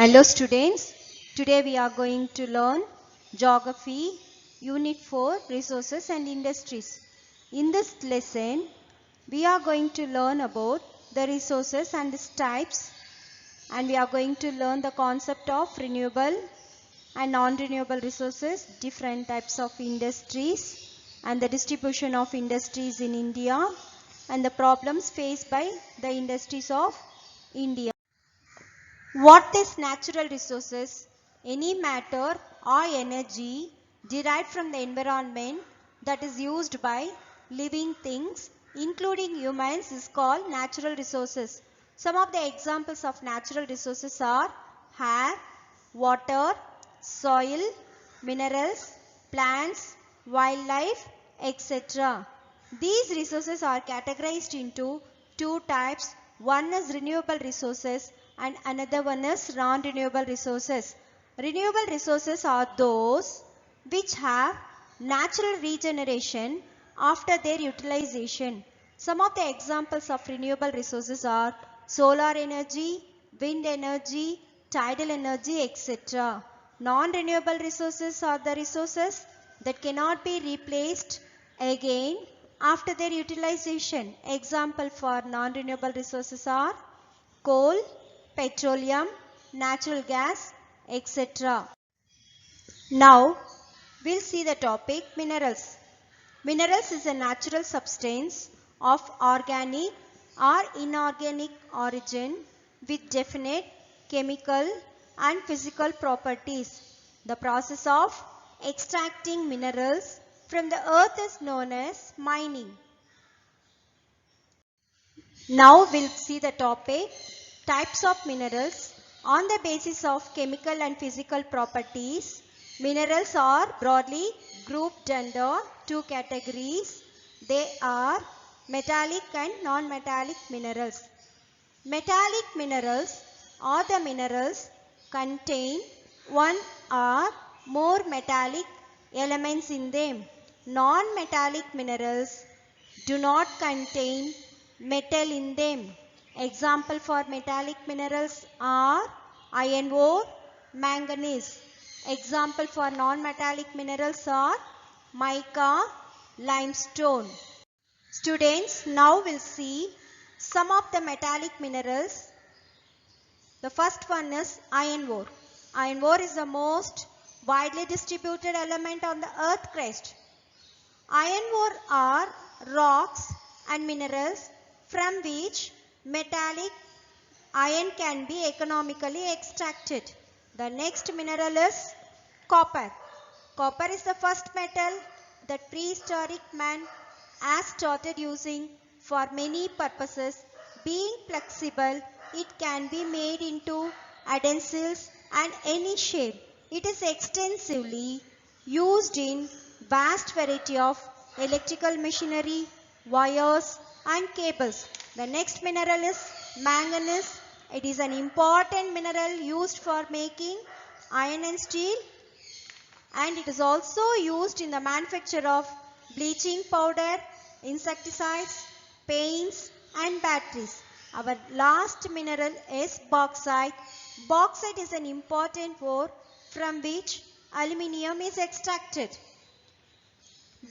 Hello students, today we are going to learn Geography Unit 4 Resources and Industries. In this lesson, we are going to learn about the resources and its types, and we are going to learn the concept of renewable and non-renewable resources, different types of industries and the distribution of industries in India and the problems faced by the industries of India. What is natural resources? Any matter or energy derived from the environment that is used by living things including humans is called natural resources. Some of the examples of natural resources are air, water, soil, minerals, plants, wildlife, etc. These resources are categorized into two types. One is renewable resources and another one is non-renewable resources. Renewable resources are those which have natural regeneration after their utilization. Some of the examples of renewable resources are solar energy, wind energy, tidal energy, etc. Non-renewable resources are the resources that cannot be replaced again after their utilization. Example for non-renewable resources are coal, petroleum, natural gas, etc. Now, we'll see the topic minerals. Minerals is a natural substance of organic or inorganic origin with definite chemical and physical properties. The process of extracting minerals from the earth is known as mining. Now we'll see the topic types of minerals. On the basis of chemical and physical properties, minerals are broadly grouped under two categories. They are metallic and non-metallic minerals. Metallic minerals are the minerals contain one or more metallic elements in them. Non-metallic minerals do not contain metal in them. Example for metallic minerals are iron ore, manganese. Example for non-metallic minerals are mica, limestone. Students, now we'll see some of the metallic minerals. The first one is iron ore. Iron ore is the most widely distributed element on the earth crust. Iron ore are rocks and minerals from which metallic iron can be economically extracted. The next mineral is copper. Copper is the first metal that prehistoric man has started using for many purposes. Being flexible, it can be made into utensils and any shape. It is extensively used in vast variety of electrical machinery, wires and cables. The next mineral is manganese. It is an important mineral used for making iron and steel, and it is also used in the manufacture of bleaching powder, insecticides, paints and batteries. Our last mineral is bauxite. Bauxite is an important ore from which aluminium is extracted.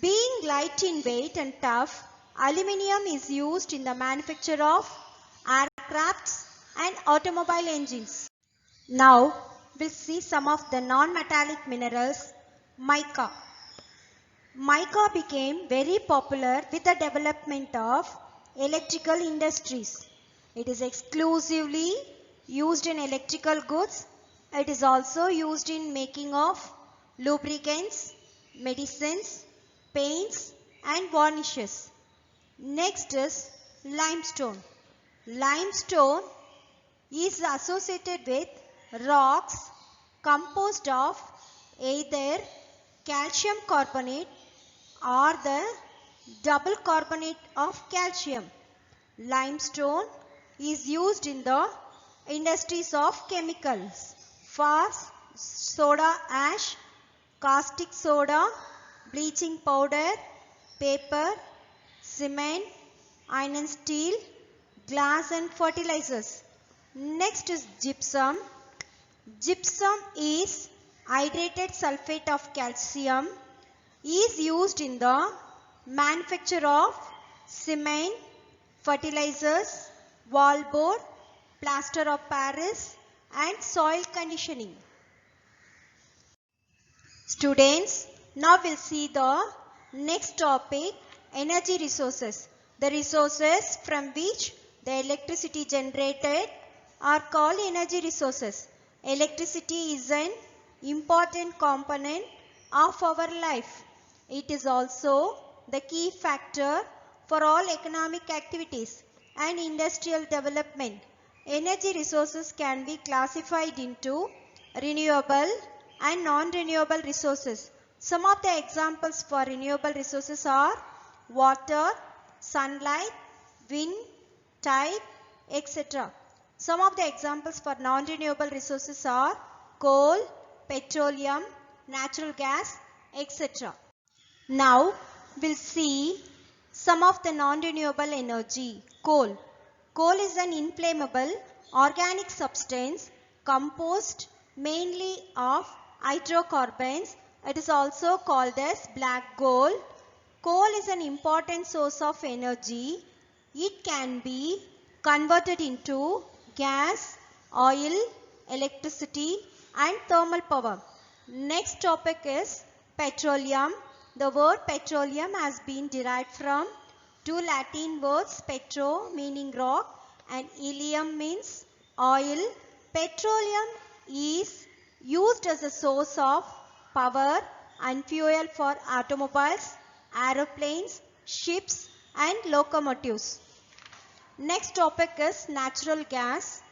Being light in weight and tough, aluminium is used in the manufacture of aircrafts and automobile engines. Now, we'll see some of the non-metallic minerals. Mica. Mica became very popular with the development of electrical industries. It is exclusively used in electrical goods. It is also used in making of lubricants, medicines, paints and varnishes. Next is limestone. Limestone is associated with rocks composed of either calcium carbonate or the double carbonate of calcium. Limestone is used in the industries of chemicals for soda ash, caustic soda, bleaching powder, paper, cement, iron and steel, glass and fertilizers. Next is gypsum. Gypsum is hydrated sulfate of calcium, is used in the manufacture of cement, fertilizers, wallboard, plaster of Paris and soil conditioning. Students, now we'll see the next topic, energy resources. The resources from which the electricity generated are called energy resources. Electricity is an important component of our life. It is also the key factor for all economic activities and industrial development. Energy resources can be classified into renewable and non-renewable resources. Some of the examples for renewable resources are water, sunlight, wind, tide, etc. Some of the examples for non-renewable resources are coal, petroleum, natural gas, etc. Now we'll see some of the non-renewable energy. Coal. Coal is an inflammable organic substance composed mainly of hydrocarbons. It is also called as black coal. Coal is an important source of energy. It can be converted into gas, oil, electricity and thermal power. Next topic is petroleum. The word petroleum has been derived from two Latin words, petro meaning rock and helium means oil. Petroleum is used as a source of power and fuel for automobiles, aeroplanes, ships and locomotives. Next topic is natural gas.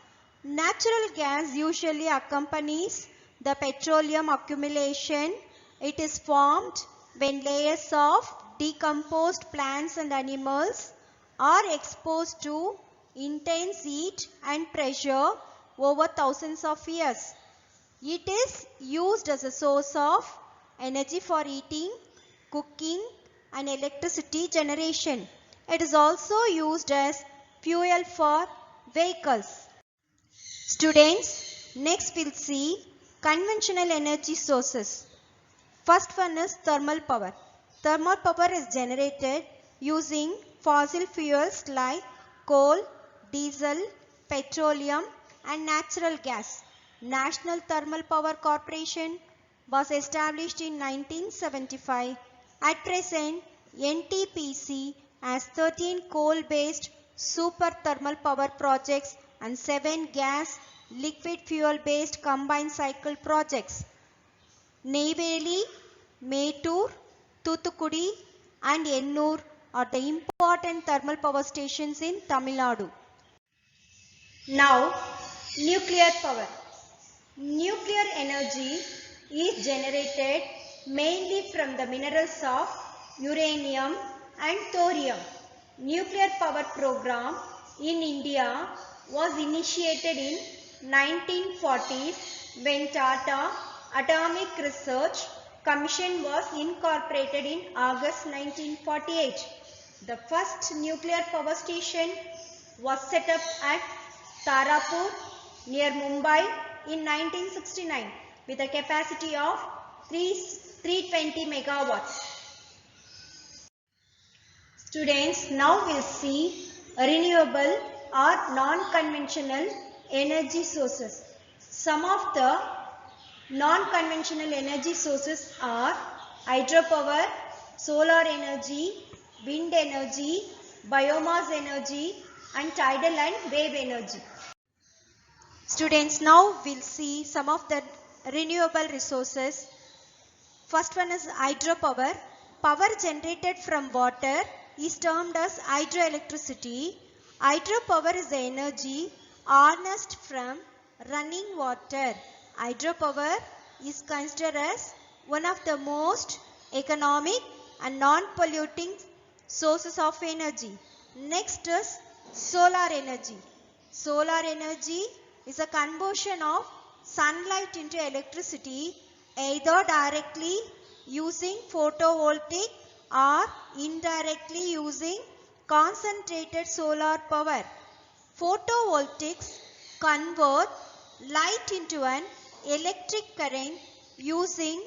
Natural gas usually accompanies the petroleum accumulation. It is formed when layers of decomposed plants and animals are exposed to intense heat and pressure over thousands of years. It is used as a source of energy for heating, cooking and electricity generation. It is also used as fuel for vehicles. Students, next we'll see conventional energy sources. First one is thermal power. Thermal power is generated using fossil fuels like coal, diesel, petroleum and natural gas. National Thermal Power Corporation was established in 1975. At present, NTPC has 13 coal-based super thermal power projects and 7 gas liquid fuel-based combined cycle projects. Neyveli, Mettur, Thoothukudi and Ennur are the important thermal power stations in Tamil Nadu. Now, nuclear power. Nuclear energy is generated mainly from the minerals of uranium and thorium. Nuclear power program in India was initiated in 1940s when Tata Atomic Research Commission was incorporated in August 1948. The first nuclear power station was set up at Tarapur near Mumbai in 1969 with a capacity of 320 megawatts. Students, now we'll see renewable or non-conventional energy sources. Some of the non-conventional energy sources are hydropower, solar energy, wind energy, biomass energy and tidal and wave energy. Students, now we'll see some of the renewable resources. First one is hydropower. Power generated from water is termed as hydroelectricity. Hydropower is the energy harnessed from running water. Hydropower is considered as one of the most economic and non-polluting sources of energy. Next is solar energy. Solar energy is a conversion of sunlight into electricity either directly using photovoltaic or indirectly using concentrated solar power. Photovoltaics convert light into an electric current using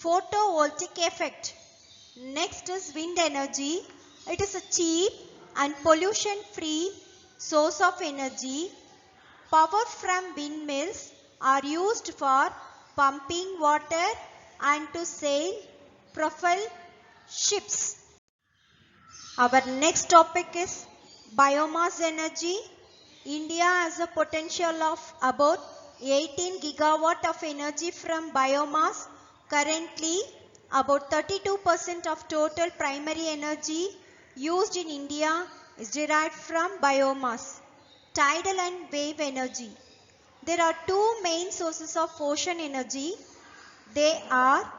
photovoltaic effect. Next is wind energy. It is a cheap and pollution-free source of energy. Power from windmills are used for pumping water and to sail propel ships. Our next topic is biomass energy. India has a potential of about 18 gigawatt of energy from biomass. Currently, about 32% of total primary energy used in India is derived from biomass. Tidal and wave energy. There are two main sources of ocean energy. They are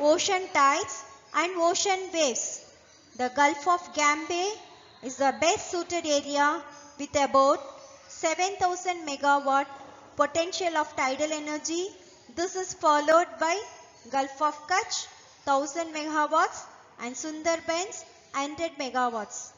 ocean tides and ocean waves. The Gulf of Gambia is the best suited area with about 7000 megawatt potential of tidal energy. This is followed by Gulf of Kutch 1000 megawatts and Sundarbans 100 megawatts.